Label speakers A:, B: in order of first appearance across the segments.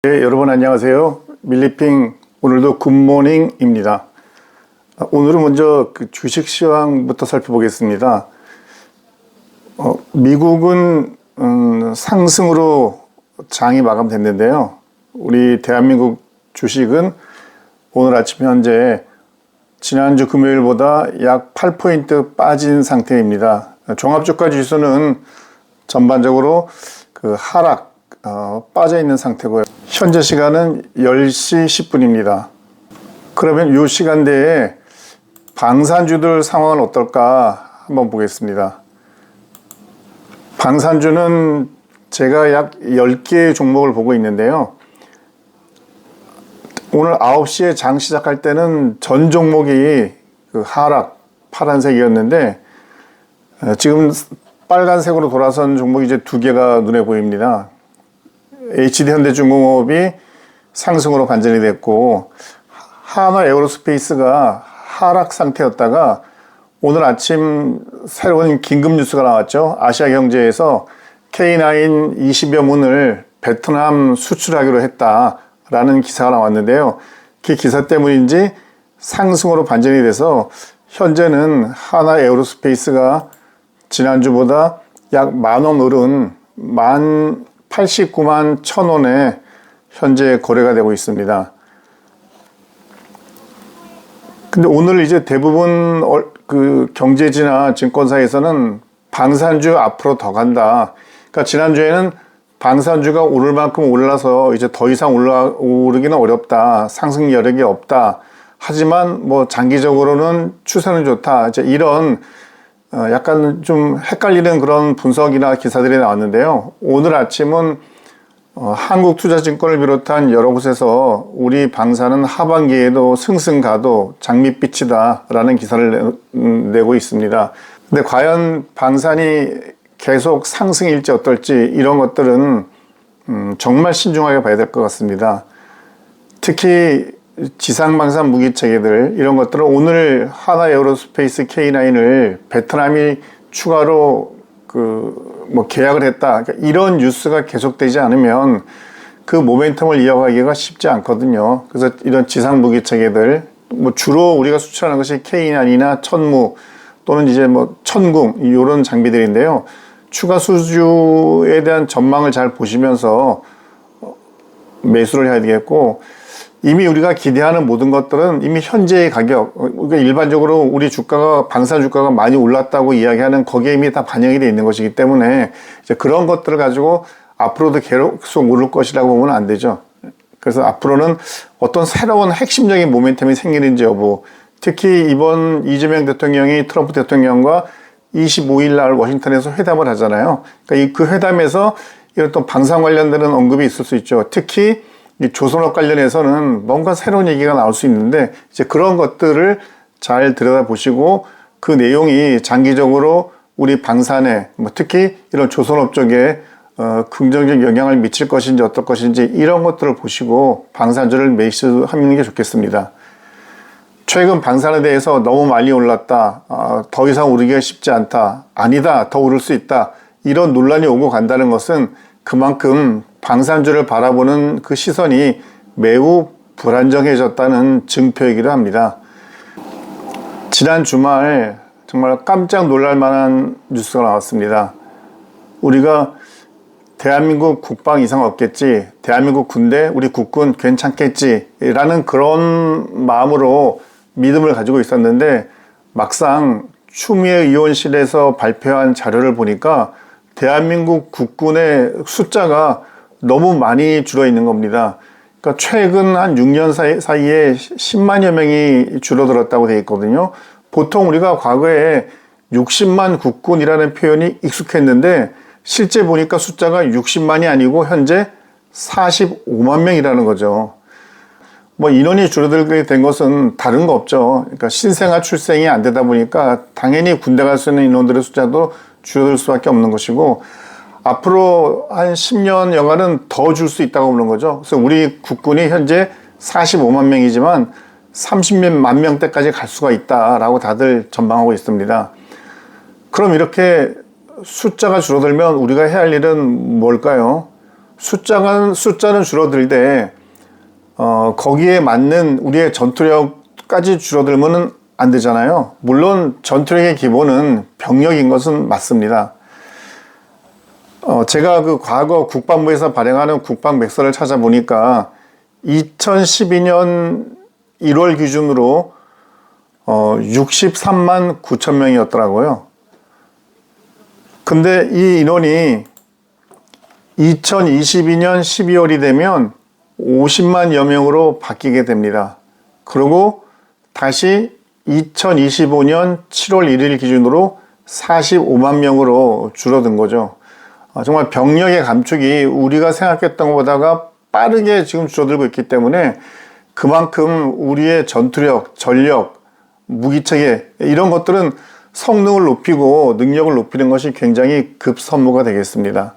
A: 네, 여러분 안녕하세요. 밀리핑 오늘도 굿모닝입니다. 오늘은 먼저 주식시황부터 살펴보겠습니다. 미국은 상승으로 장이 마감됐는데요. 우리 대한민국 주식은 오늘 아침 현재 지난주 금요일보다 약 8포인트 빠진 상태입니다. 종합주가 지수는 전반적으로 하락 빠져 있는 상태고요. 현재 시간은 10시 10분입니다. 그러면 이 시간대에 방산주들 상황은 어떨까 한번 보겠습니다. 방산주는 제가 약 10개의 종목을 보고 있는데요. 오늘 9시에 장 시작할 때는 전 종목이 하락 파란색이었는데 지금 빨간색으로 돌아선 종목이 이제 2개가 눈에 보입니다. HD현대중공업이 상승으로 반전이 됐고 한화에어로스페이스가 하락 상태였다가 오늘 아침 새로운 긴급 뉴스가 나왔죠. 아시아경제에서 K9 20여 문을 베트남 수출하기로 했다라는 기사가 나왔는데요. 그 기사 때문인지 상승으로 반전이 돼서 현재는 한화에어로스페이스가 지난주보다 약 10,000원 오른 89만 1,000원에 현재 거래가 되고 있습니다. 근데 오늘 이제 대부분 경제지나 증권사에서는 방산주 앞으로 더 간다. 그러니까 지난주에는 방산주가 오를 만큼 올라서 이제 더 이상 오르기는 어렵다. 상승 여력이 없다. 하지만 뭐 장기적으로는 추세는 좋다. 이제 이런 약간 좀 헷갈리는 그런 분석이나 기사들이 나왔는데요. 오늘 아침은 한국투자증권을 비롯한 여러 곳에서 우리 방산은 하반기에도 승승가도 장밋빛이다 라는 기사를 내고 있습니다. 근데 과연 방산이 계속 상승일지 어떨지 이런 것들은 정말 신중하게 봐야 될 것 같습니다. 특히 지상방산 무기체계들 이런 것들은 오늘 한화에어로스페이스 K9을 베트남이 추가로 계약을 했다. 그러니까 이런 뉴스가 계속되지 않으면 그 모멘텀을 이어가기가 쉽지 않거든요. 그래서 이런 지상 무기체계들 주로 우리가 수출하는 것이 K9이나 천무 또는 이제 천궁 이런 장비들인데요. 추가 수주에 대한 전망을 잘 보시면서 매수를 해야 되겠고 이미 우리가 기대하는 모든 것들은 이미 현재의 가격, 그러니까 일반적으로 우리 주가가, 방산 주가가 많이 올랐다고 이야기하는 거기에 이미 다 반영이 되어 있는 것이기 때문에 이제 그런 것들을 가지고 앞으로도 계속 오를 것이라고 보면 안 되죠. 그래서 앞으로는 어떤 새로운 핵심적인 모멘텀이 생기는지 여부, 특히 이번 이재명 대통령이 트럼프 대통령과 25일 날 워싱턴에서 회담을 하잖아요. 그러니까 그 회담에서 이런 또 방산 관련되는 언급이 있을 수 있죠. 특히 이 조선업 관련해서는 뭔가 새로운 얘기가 나올 수 있는데 이제 그런 것들을 잘 들여다보시고 그 내용이 장기적으로 우리 방산에 특히 이런 조선업 쪽에 긍정적 영향을 미칠 것인지 어떨 것인지 이런 것들을 보시고 방산주를 매수하는 게 좋겠습니다. 최근 방산에 대해서 너무 많이 올랐다, 더 이상 오르기가 쉽지 않다, 아니다, 더 오를 수 있다 이런 논란이 오고 간다는 것은 그만큼 방산주를 바라보는 그 시선이 매우 불안정해졌다는 증표이기도 합니다. 지난 주말 정말 깜짝 놀랄 만한 뉴스가 나왔습니다. 우리가 대한민국 국방 이상 없겠지, 대한민국 군대, 우리 국군 괜찮겠지 라는 그런 마음으로 믿음을 가지고 있었는데 막상 추미애 의원실에서 발표한 자료를 보니까 대한민국 국군의 숫자가 너무 많이 줄어 있는 겁니다. 그러니까 최근 한 6년 사이에 10만여 명이 줄어들었다고 되어 있거든요. 보통 우리가 과거에 60만 국군이라는 표현이 익숙했는데 실제 보니까 숫자가 60만이 아니고 현재 45만 명이라는 거죠. 인원이 줄어들게 된 것은 다른 거 없죠. 그러니까 신생아 출생이 안 되다 보니까 당연히 군대 갈 수 있는 인원들의 숫자도 줄어들 수밖에 없는 것이고 앞으로 한 10년여간은 더 줄 수 있다고 보는 거죠. 그래서 우리 국군이 현재 45만 명이지만 30만 명대까지 갈 수가 있다라고 다들 전망하고 있습니다. 그럼 이렇게 숫자가 줄어들면 우리가 해야 할 일은 뭘까요? 숫자는 줄어들되 거기에 맞는 우리의 전투력까지 줄어들면은 안 되잖아요. 물론 전투력의 기본은 병력인 것은 맞습니다. 제가 그 과거 국방부에서 발행하는 국방백서를 찾아보니까 2012년 1월 기준으로 63만 9천 명이었더라고요. 근데 이 인원이 2022년 12월이 되면 50만여 명으로 바뀌게 됩니다. 그리고 다시 2025년 7월 1일 기준으로 45만 명으로 줄어든 거죠. 정말 병력의 감축이 우리가 생각했던 것보다가 빠르게 지금 줄어들고 있기 때문에 그만큼 우리의 전투력, 전력, 무기체계 이런 것들은 성능을 높이고 능력을 높이는 것이 굉장히 급선무가 되겠습니다.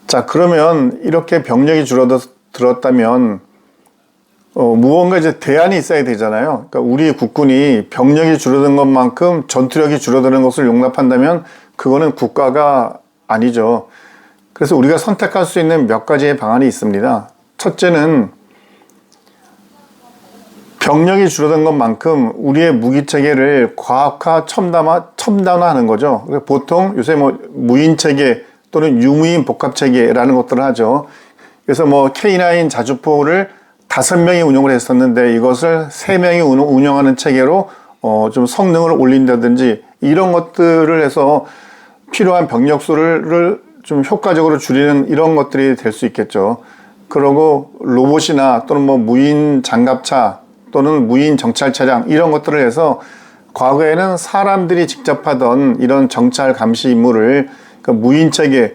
A: 자, 그러면 이렇게 병력이 줄어들었다면 무언가 이제 대안이 있어야 되잖아요. 그러니까 우리 국군이 병력이 줄어든 것만큼 전투력이 줄어드는 것을 용납한다면 그거는 국가가 아니죠. 그래서 우리가 선택할 수 있는 몇 가지의 방안이 있습니다. 첫째는 병력이 줄어든 것만큼 우리의 무기체계를 과학화, 첨단화하는 거죠. 보통 요새 뭐 무인체계 또는 유무인 복합체계라는 것들을 하죠. 그래서 뭐 K9 자주포를 5명이 운영을 했었는데 이것을 3명이 운영하는 체계로 좀 성능을 올린다든지 이런 것들을 해서 필요한 병력 수를 좀 효과적으로 줄이는 이런 것들이 될 수 있겠죠. 그리고 로봇이나 또는 뭐 무인 장갑차 또는 무인 정찰 차량 이런 것들을 해서 과거에는 사람들이 직접 하던 이런 정찰 감시 임무를 그러니까 무인 체계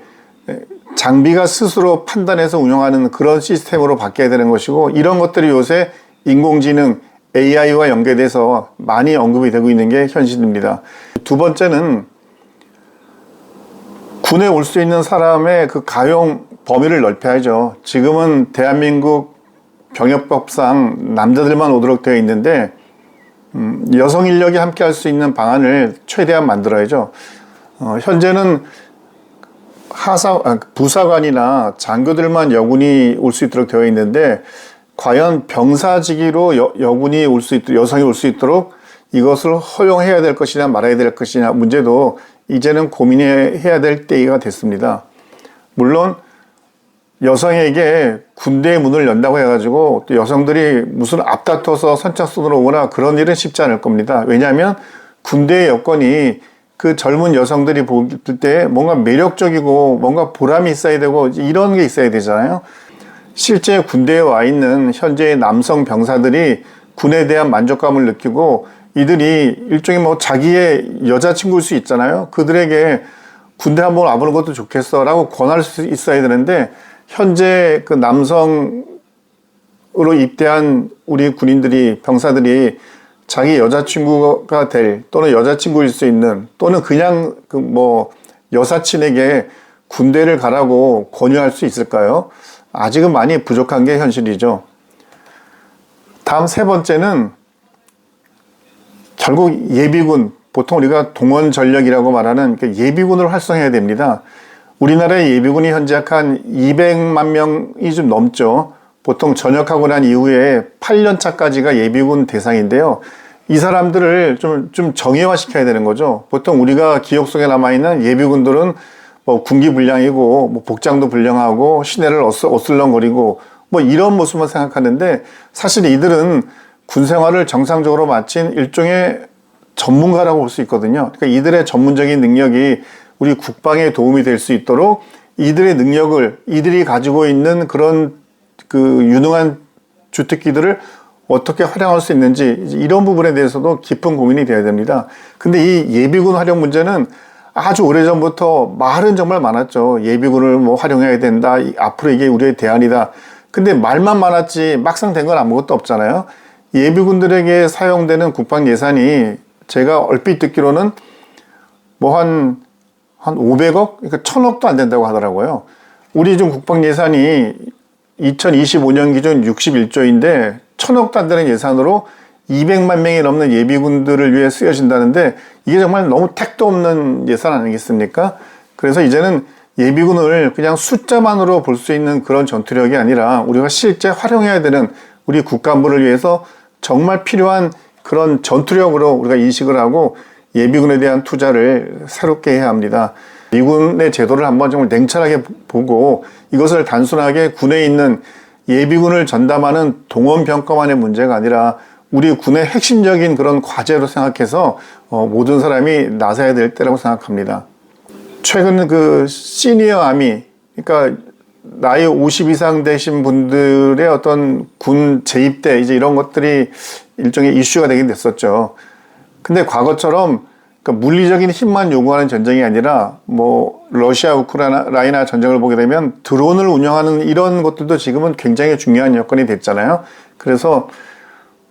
A: 장비가 스스로 판단해서 운영하는 그런 시스템으로 바뀌어야 되는 것이고 이런 것들이 요새 인공지능 AI와 연계돼서 많이 언급이 되고 있는 게 현실입니다. 두 번째는 군에 올 수 있는 사람의 그 가용 범위를 넓혀야죠. 지금은 대한민국 병역법상 남자들만 오도록 되어 있는데 여성 인력이 함께 할 수 있는 방안을 최대한 만들어야죠. 현재는 부사관이나 장교들만 여군이 올 수 있도록 되어 있는데 과연 병사직위로 여군이 올 수 있도록 여성이 올 수 있도록 이것을 허용해야 될 것이냐 말아야 될 것이냐 문제도 이제는 고민해야 될 때가 됐습니다. 물론 여성에게 군대의 문을 연다고 해가지고 또 여성들이 무슨 앞다퉈서 선착순으로 오거나 그런 일은 쉽지 않을 겁니다. 왜냐하면 군대의 여건이 그 젊은 여성들이 볼 때 뭔가 매력적이고 뭔가 보람이 있어야 되고 이런 게 있어야 되잖아요. 실제 군대에 와 있는 현재의 남성 병사들이 군에 대한 만족감을 느끼고 이들이 일종의 뭐 자기의 여자친구일 수 있잖아요. 그들에게 군대 한번 와보는 것도 좋겠어 라고 권할 수 있어야 되는데 현재 그 남성으로 입대한 우리 군인들이 병사들이 자기 여자친구가 될 또는 여자친구일 수 있는 또는 그냥 그 뭐 여사친에게 군대를 가라고 권유할 수 있을까요? 아직은 많이 부족한 게 현실이죠. 다음 세 번째는 결국 예비군, 보통 우리가 동원 전력이라고 말하는 예비군을 활성해야 됩니다. 우리나라의 예비군이 현재 약 한 200만 명이 좀 넘죠. 보통 전역하고 난 이후에 8년 차까지가 예비군 대상인데요. 이 사람들을 좀 정예화시켜야 되는 거죠. 보통 우리가 기억 속에 남아있는 예비군들은 뭐 군기 불량이고 뭐 복장도 불량하고 시내를 어슬렁거리고 뭐 이런 모습만 생각하는데 사실 이들은 군 생활을 정상적으로 마친 일종의 전문가라고 볼 수 있거든요. 그러니까 이들의 전문적인 능력이 우리 국방에 도움이 될 수 있도록 이들의 능력을 이들이 가지고 있는 그런 그 유능한 주특기들을 어떻게 활용할 수 있는지 이런 부분에 대해서도 깊은 고민이 되어야 됩니다. 근데 이 예비군 활용 문제는 아주 오래전부터 말은 정말 많았죠. 예비군을 뭐 활용해야 된다. 앞으로 이게 우리의 대안이다. 근데 말만 많았지 막상 된 건 아무것도 없잖아요. 예비군들에게 사용되는 국방 예산이 제가 얼핏 듣기로는 뭐 한 500억? 그러니까 1000억도 안 된다고 하더라고요. 우리 지금 국방 예산이 2025년 기준 61조인데 1000억도 안 되는 예산으로 200만 명이 넘는 예비군들을 위해 쓰여진다는데 이게 정말 너무 택도 없는 예산 아니겠습니까? 그래서 이제는 예비군을 그냥 숫자만으로 볼 수 있는 그런 전투력이 아니라 우리가 실제 활용해야 되는 우리 국가안보를 위해서 정말 필요한 그런 전투력으로 우리가 인식을 하고 예비군에 대한 투자를 새롭게 해야 합니다. 미군의 제도를 한번 정말 냉철하게 보고 이것을 단순하게 군에 있는 예비군을 전담하는 동원병과만의 문제가 아니라 우리 군의 핵심적인 그런 과제로 생각해서 모든 사람이 나서야 될 때라고 생각합니다. 최근 그 시니어 아미, 그러니까 나이 50 이상 되신 분들의 어떤 군 재입대 이제 이런 것들이 일종의 이슈가 되긴 됐었죠. 근데 과거처럼 그러니까 물리적인 힘만 요구하는 전쟁이 아니라 뭐 러시아 우크라이나 전쟁을 보게 되면 드론을 운영하는 이런 것들도 지금은 굉장히 중요한 여건이 됐잖아요. 그래서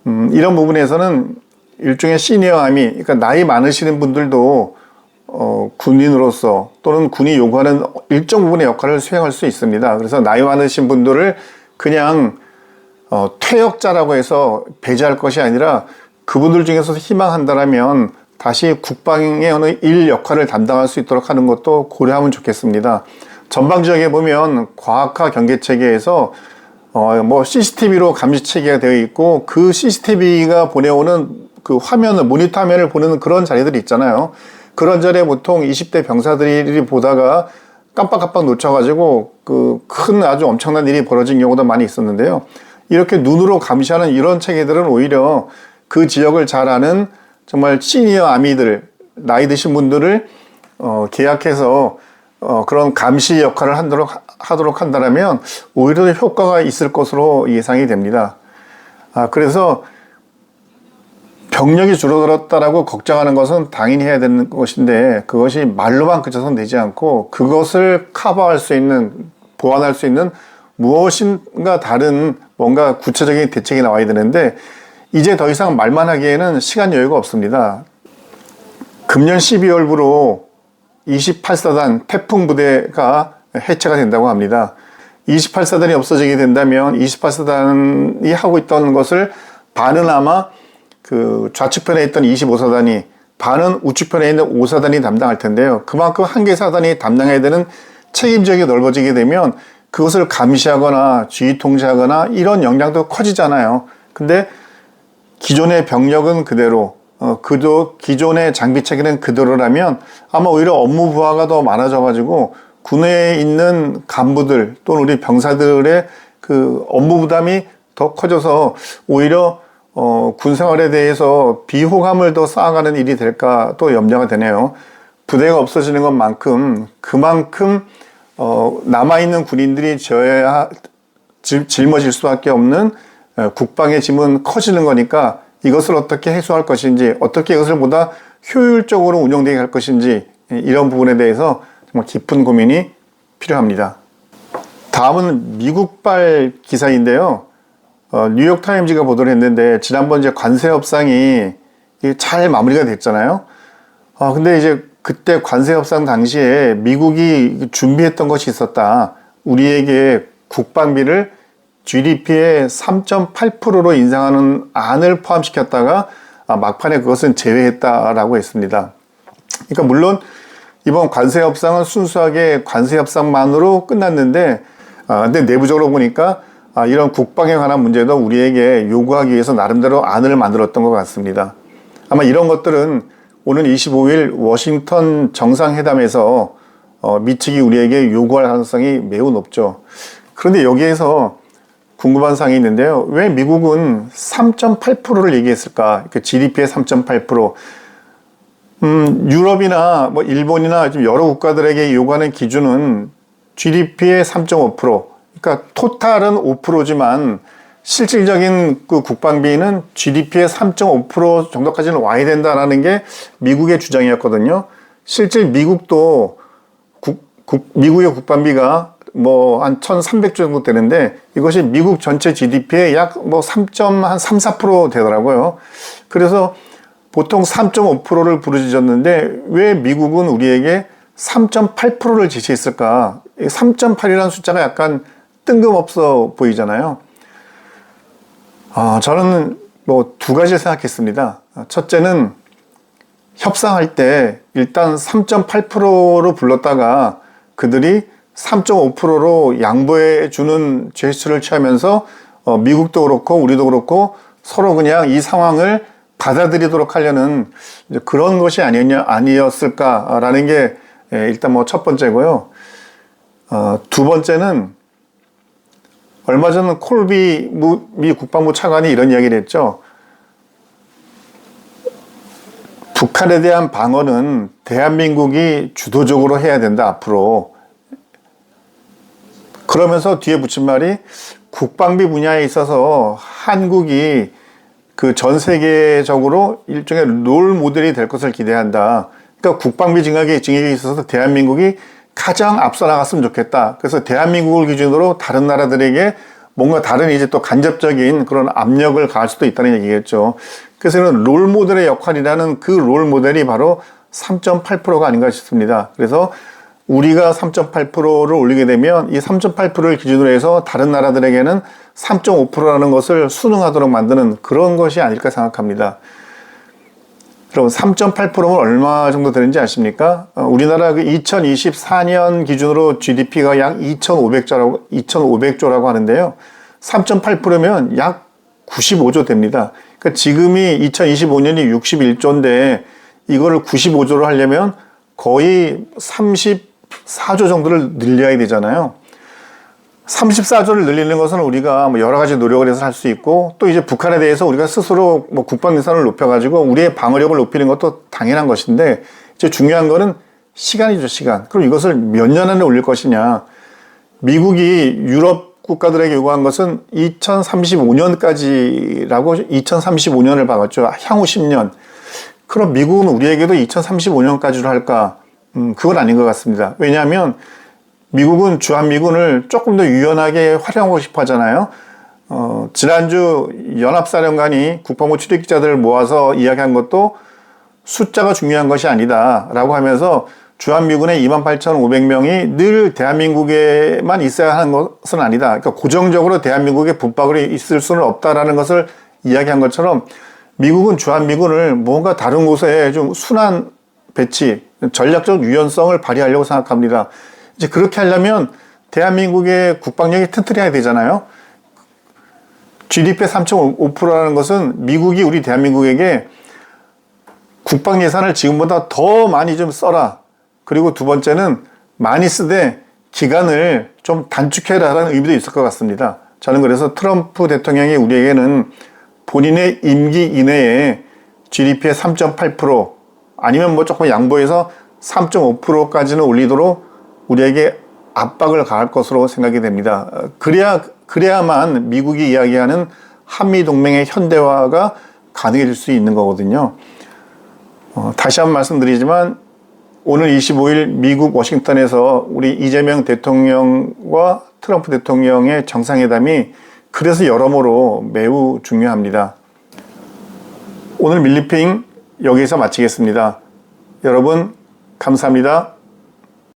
A: 이런 부분에서는 일종의 시니어 아미, 그러니까 나이 많으시는 분들도 군인으로서 또는 군이 요구하는 일정 부분의 역할을 수행할 수 있습니다. 그래서 나이 많으신 분들을 그냥 퇴역자라고 해서 배제할 것이 아니라 그분들 중에서 희망한다라면 다시 국방의 어느 일 역할을 담당할 수 있도록 하는 것도 고려하면 좋겠습니다. 전방 지역에 보면 과학화 경계 체계에서 뭐 CCTV로 감시 체계가 되어 있고 그 CCTV가 보내오는 그 화면을 모니터 화면을 보는 그런 자리들이 있잖아요. 그런 자리에 보통 20대 병사들이 보다가 깜빡깜빡 놓쳐가지고 그 큰 아주 엄청난 일이 벌어진 경우도 많이 있었는데요. 이렇게 눈으로 감시하는 이런 체계들은 오히려 그 지역을 잘 아는 정말 시니어 아미들, 나이 드신 분들을 계약해서 그런 감시 역할을 하도록 한다면 오히려 더 효과가 있을 것으로 예상이 됩니다. 그래서 병력이 줄어들었다라고 걱정하는 것은 당연히 해야 되는 것인데 그것이 말로만 그쳐서는 되지 않고 그것을 커버할 수 있는, 보완할 수 있는 무엇인가 다른 뭔가 구체적인 대책이 나와야 되는데 이제 더 이상 말만 하기에는 시간 여유가 없습니다. 금년 12월부로 28사단 태풍 부대가 해체가 된다고 합니다. 28사단이 없어지게 된다면 28사단이 하고 있던 것을 반은 아마 그 좌측편에 있던 25사단이, 반은 우측편에 있는 5사단이 담당할 텐데요. 그만큼 한 개 사단이 담당해야 되는 책임 지역이 넓어지게 되면 그것을 감시하거나 지휘 통제하거나 이런 역량도 커지잖아요. 근데 기존의 병력은 그대로, 기존의 장비 체계는 그대로라면 아마 오히려 업무 부하가 더 많아져가지고 군에 있는 간부들 또는 우리 병사들의 그 업무 부담이 더 커져서 오히려 군 생활에 대해서 비호감을 더 쌓아가는 일이 될까 또 염려가 되네요. 부대가 없어지는 것만큼 그만큼 남아있는 군인들이 짊어질 수밖에 없는 국방의 짐은 커지는 거니까 이것을 어떻게 해소할 것인지, 어떻게 이것을 보다 효율적으로 운영되게 할 것인지 이런 부분에 대해서 정말 깊은 고민이 필요합니다. 다음은 미국발 기사인데요. 뉴욕타임즈가 보도를 했는데 지난번 이제 관세 협상이 잘 마무리가 됐잖아요. 근데 이제 그때 관세 협상 당시에 미국이 준비했던 것이 있었다. 우리에게 국방비를 GDP의 3.8%로 인상하는 안을 포함시켰다가 막판에 그것은 제외했다라고 했습니다. 그러니까 물론 이번 관세 협상은 순수하게 관세 협상만으로 끝났는데 근데 내부적으로 보니까 이런 국방에 관한 문제도 우리에게 요구하기 위해서 나름대로 안을 만들었던 것 같습니다. 아마 이런 것들은 오는 25일 워싱턴 정상회담에서 미측이 우리에게 요구할 가능성이 매우 높죠. 그런데 여기에서 궁금한 사항이 있는데요. 왜 미국은 3.8%를 얘기했을까? GDP의 3.8%. 유럽이나 뭐 일본이나 좀 여러 국가들에게 요구하는 기준은 GDP의 3.5%. 그러니까 토탈은 5%지만 실질적인 그 국방비는 GDP의 3.5% 정도까지는 와야 된다라는 게 미국의 주장이었거든요. 실제 미국도 미국의 국방비가 뭐 한 1,300조 정도 되는데 이것이 미국 전체 GDP의 약 뭐 3.4% 되더라고요. 그래서 보통 3.5%를 부르짖었는데 왜 미국은 우리에게 3.8%를 제시했을까? 3.8이라는 숫자가 약간 뜬금없어 보이잖아요. 저는 뭐 두 가지를 생각했습니다. 첫째는 협상할 때 일단 3.8%로 불렀다가 그들이 3.5%로 양보해 주는 제스처를 취하면서 미국도 그렇고 우리도 그렇고 서로 그냥 이 상황을 받아들이도록 하려는 그런 것이 아니었을까라는 게 일단 뭐 첫 번째고요. 두 번째는 얼마 전 콜비 미 국방부 차관이 이런 이야기를 했죠. 북한에 대한 방어는 대한민국이 주도적으로 해야 된다, 앞으로. 그러면서 뒤에 붙인 말이 국방비 분야에 있어서 한국이 그 전 세계적으로 일종의 롤 모델이 될 것을 기대한다. 그러니까 국방비 증액에 있어서 대한민국이 가장 앞서 나갔으면 좋겠다. 그래서 대한민국을 기준으로 다른 나라들에게 뭔가 다른 이제 또 간접적인 그런 압력을 가할 수도 있다는 얘기겠죠. 그래서 이런 롤 모델의 역할이라는 그 롤 모델이 바로 3.8%가 아닌가 싶습니다. 그래서 우리가 3.8%를 올리게 되면 이 3.8%를 기준으로 해서 다른 나라들에게는 3.5%라는 것을 순응하도록 만드는 그런 것이 아닐까 생각합니다. 그럼 3.8%면 얼마 정도 되는지 아십니까? 우리나라 그 2024년 기준으로 GDP가 약 2,500조라고 하는데요. 3.8%면 약 95조 됩니다. 그러니까 지금이 2025년이 61조인데 이거를 95조로 하려면 거의 34조 정도를 늘려야 되잖아요. 34조를 늘리는 것은 우리가 뭐 여러 가지 노력을 해서 할 수 있고, 또 이제 북한에 대해서 우리가 스스로 뭐 국방 예산을 높여가지고 우리의 방어력을 높이는 것도 당연한 것인데, 이제 중요한 거는 시간이죠, 시간. 그럼 이것을 몇 년 안에 올릴 것이냐. 미국이 유럽 국가들에게 요구한 것은 2035년까지라고 2035년을 박았죠. 향후 10년. 그럼 미국은 우리에게도 2035년까지로 할까? 그건 아닌 것 같습니다. 왜냐하면 미국은 주한미군을 조금 더 유연하게 활용하고 싶어 하잖아요. 지난주 연합사령관이 국방부 출입기자들을 모아서 이야기한 것도 숫자가 중요한 것이 아니다 라고 하면서 주한미군의 28,500명이 늘 대한민국에만 있어야 하는 것은 아니다. 그러니까 고정적으로 대한민국에 붙박으로 있을 수는 없다라는 것을 이야기한 것처럼 미국은 주한미군을 뭔가 다른 곳에 좀 순환 배치, 전략적 유연성을 발휘하려고 생각합니다. 이제 그렇게 하려면 대한민국의 국방력이 튼튼해야 되잖아요. GDP의 3.5%라는 것은 미국이 우리 대한민국에게 국방 예산을 지금보다 더 많이 좀 써라. 그리고 두 번째는 많이 쓰되 기간을 좀 단축해라라는 의미도 있을 것 같습니다. 저는 그래서 트럼프 대통령이 우리에게는 본인의 임기 이내에 GDP의 3.8% 아니면 뭐 조금 양보해서 3.5%까지는 올리도록 우리에게 압박을 가할 것으로 생각이 됩니다. 그래야만 미국이 이야기하는 한미동맹의 현대화가 가능해질 수 있는 거거든요. 다시 한번 말씀드리지만 오늘 25일 미국 워싱턴에서 우리 이재명 대통령과 트럼프 대통령의 정상회담이 그래서 여러모로 매우 중요합니다. 오늘 밀리핑 여기서 마치겠습니다. 여러분 감사합니다.